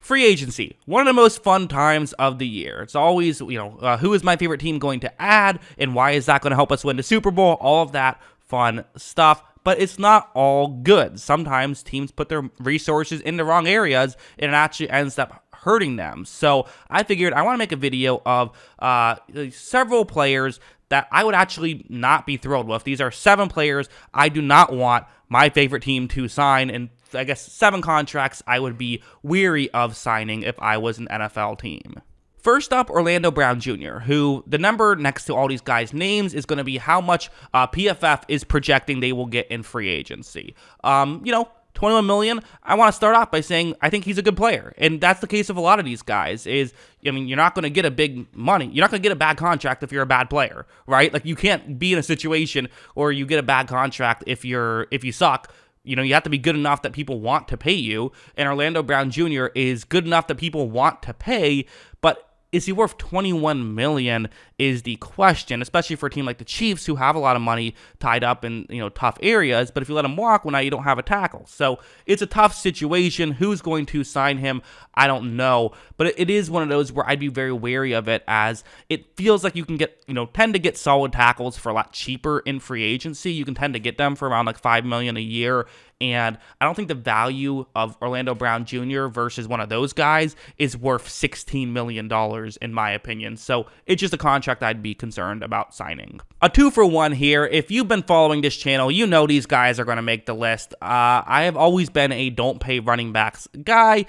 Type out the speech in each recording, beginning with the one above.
Free agency, one of the most fun times of the year. It's always, who is my favorite team going to add, and why is that going to help us win the Super Bowl? All of that fun stuff, but it's not all good. Sometimes teams put their resources in the wrong areas, and it actually ends up hurting them. So I figured I want to make a video of several players that I would actually not be thrilled with. These are 7 players I do not want my favorite team to sign, and I guess 7 contracts I would be weary of signing if I was an NFL team. First up, Orlando Brown Jr., who the number next to all these guys' names is going to be how much PFF is projecting they will get in free agency. 21 million. I want to start off by saying I think he's a good player, and that's the case of a lot of these guys. You're not going to get a big money. You're not going to get a bad contract if you're a bad player, right? Like, you can't be in a situation where you get a bad contract if you suck. You have to be good enough that people want to pay you, and Orlando Brown Jr. is good enough that people want to pay, but is he worth $21 million is the question, especially for a team like the Chiefs, who have a lot of money tied up in tough areas. But if you let him walk, well, now you don't have a tackle. So it's a tough situation. Who's going to sign him? I don't know. But it is one of those where I'd be very wary of it, as it feels like you can tend to get solid tackles for a lot cheaper in free agency. You can tend to get them for around like $5 million a year. And I don't think the value of Orlando Brown Jr. versus one of those guys is worth $16 million, in my opinion. So it's just a contract I'd be concerned about signing. A 2-for-1 here. If you've been following this channel, you know these guys are going to make the list. I have always been a don't pay running backs guy.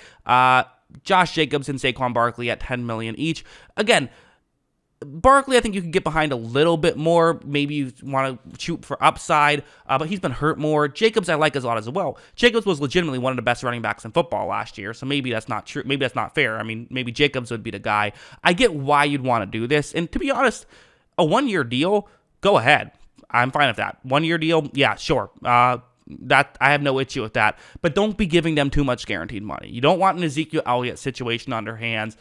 Josh Jacobs and Saquon Barkley at $10 million each. Again, Barkley, I think you can get behind a little bit more. Maybe you want to shoot for upside, but he's been hurt more. Jacobs, I like a lot as well. Jacobs was legitimately one of the best running backs in football last year, so maybe that's not true. Maybe that's not fair. I mean, maybe Jacobs would be the guy. I get why you'd want to do this, and to be honest, a 1-year deal, go ahead. I'm fine with that. 1-year deal, yeah, sure. That I have no issue with that, but don't be giving them too much guaranteed money. You don't want an Ezekiel Elliott situation on your hands.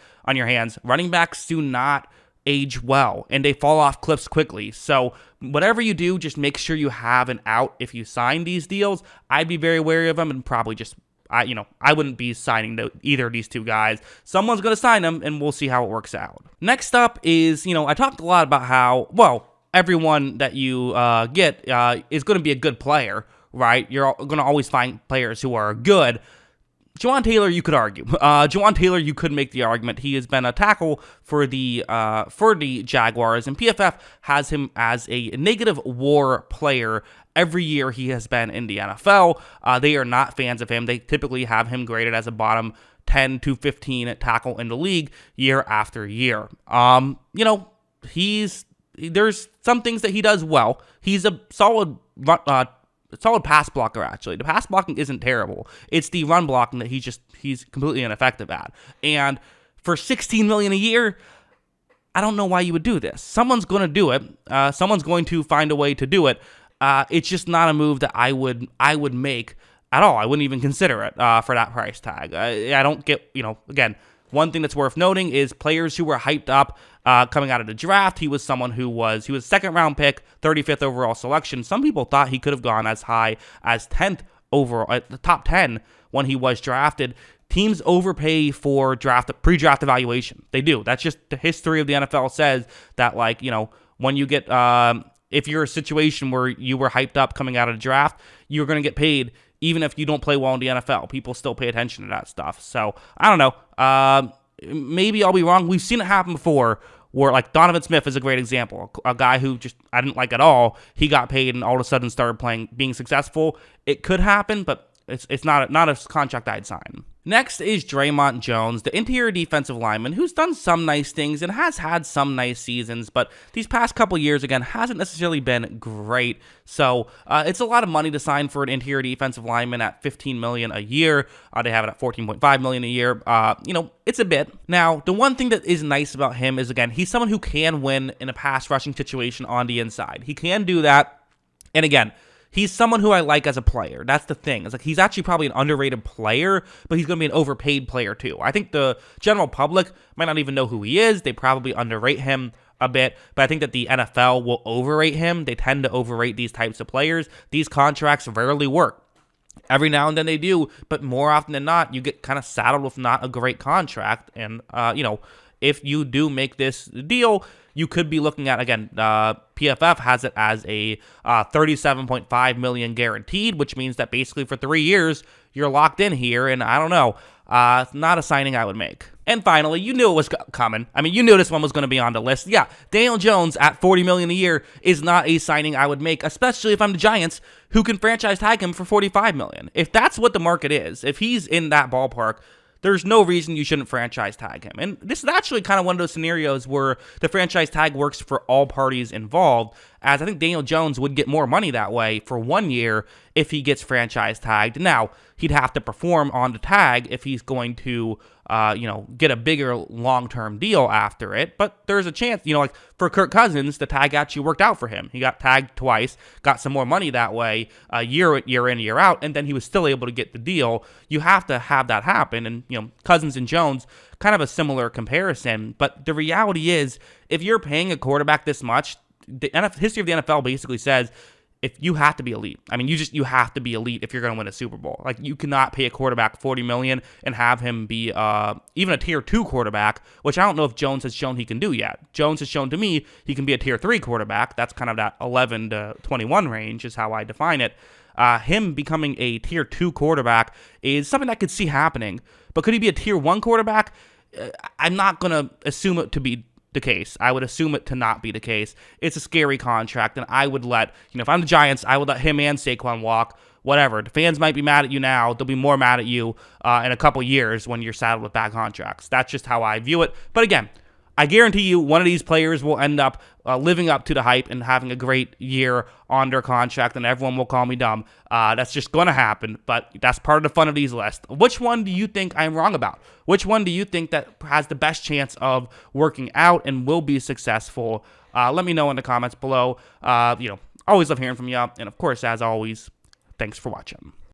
Running backs do not age well, and they fall off cliffs quickly. So whatever you do, just make sure you have an out if you sign these deals. I'd be very wary of them, and probably just I wouldn't be signing either of these 2 guys. Someone's going to sign them, and we'll see how it works out. Next up is, I talked a lot about how, everyone that you get is going to be a good player, right? You're going to always find players who are good. Jawaan Taylor, you could argue. Jawaan Taylor, you could make the argument. He has been a tackle for the Jaguars, and PFF has him as a negative WAR player every year he has been in the NFL. They are not fans of him. They typically have him graded as a bottom 10 to 15 tackle in the league year after year. There's some things that he does well. He's a solid pass blocker, actually. The pass blocking isn't terrible. It's the run blocking that he's completely ineffective at. And for $16 million a year, I don't know why you would do this. Someone's going to do it. Someone's going to find a way to do it. It's just not a move that I would make at all. I wouldn't even consider it for that price tag. I don't get, again, one thing that's worth noting is players who were hyped up coming out of the draft. He was someone who was second round pick, 35th overall selection. Some people thought he could have gone as high as 10th overall, at the top 10 when he was drafted. Teams overpay for pre-draft evaluation. They do. That's just the history of the NFL says that, when you get, if you're a situation where you were hyped up coming out of the draft, you're going to get paid even if you don't play well in the NFL. People still pay attention to that stuff. So, I don't know. Maybe I'll be wrong. We've seen it happen before where, like, Donovan Smith is a great example. A guy who just I didn't like at all. He got paid and all of a sudden started being successful. It could happen, but it's not a contract I'd sign. Next is Dre'Mont Jones, the interior defensive lineman, who's done some nice things and has had some nice seasons, but these past couple years, again, hasn't necessarily been great. So it's a lot of money to sign for an interior defensive lineman at $15 million a year. They have it at $14.5 million a year. It's a bit. Now, the one thing that is nice about him is, again, he's someone who can win in a pass rushing situation on the inside. He can do that. And again, he's someone who I like as a player. That's the thing. It's like he's actually probably an underrated player, but he's going to be an overpaid player too. I think the general public might not even know who he is. They probably underrate him a bit, but I think that the NFL will overrate him. They tend to overrate these types of players. These contracts rarely work. Every now and then they do, but more often than not, you get kind of saddled with not a great contract. And, if you do make this deal, you could be looking at, again, PFF has it as a $37.5 million guaranteed, which means that basically for 3 years, you're locked in here. And I don't know, it's not a signing I would make. And finally, you knew it was coming. I mean, you knew this one was going to be on the list. Yeah, Daniel Jones at $40 million a year is not a signing I would make, especially if I'm the Giants, who can franchise tag him for $45 million. If that's what the market is, if he's in that ballpark, there's no reason you shouldn't franchise tag him. And this is actually kind of one of those scenarios where the franchise tag works for all parties involved, as I think Daniel Jones would get more money that way for 1 year if he gets franchise tagged. Now, he'd have to perform on the tag if he's going to, get a bigger long-term deal after it. But there's a chance, like for Kirk Cousins, the tag actually worked out for him. He got tagged twice, got some more money that way, year in, year out, and then he was still able to get the deal. You have to have that happen. And, Cousins and Jones, kind of a similar comparison. But the reality is, if you're paying a quarterback this much, the history of the NFL basically says if you have to be elite. I mean, you have to be elite if you're going to win a Super Bowl. Like, you cannot pay a quarterback $40 million and have him be even a tier 2 quarterback, which I don't know if Jones has shown he can do yet. Jones has shown to me he can be a tier 3 quarterback. That's kind of that 11 to 21 range is how I define it. Him becoming a tier 2 quarterback is something I could see happening. But could he be a tier 1 quarterback? I'm not going to assume it to be the case. I would assume it to not be the case. It's a scary contract, and I would let, if I'm the Giants, I would let him and Saquon walk. Whatever. The fans might be mad at you now. They'll be more mad at you in a couple years when you're saddled with bad contracts. That's just how I view it. But again, I guarantee you one of these players will end up living up to the hype and having a great year on their contract, and everyone will call me dumb. That's just going to happen, but that's part of the fun of these lists. Which one do you think I'm wrong about? Which one do you think that has the best chance of working out and will be successful? Let me know in the comments below. Always love hearing from you. And of course, as always, thanks for watching.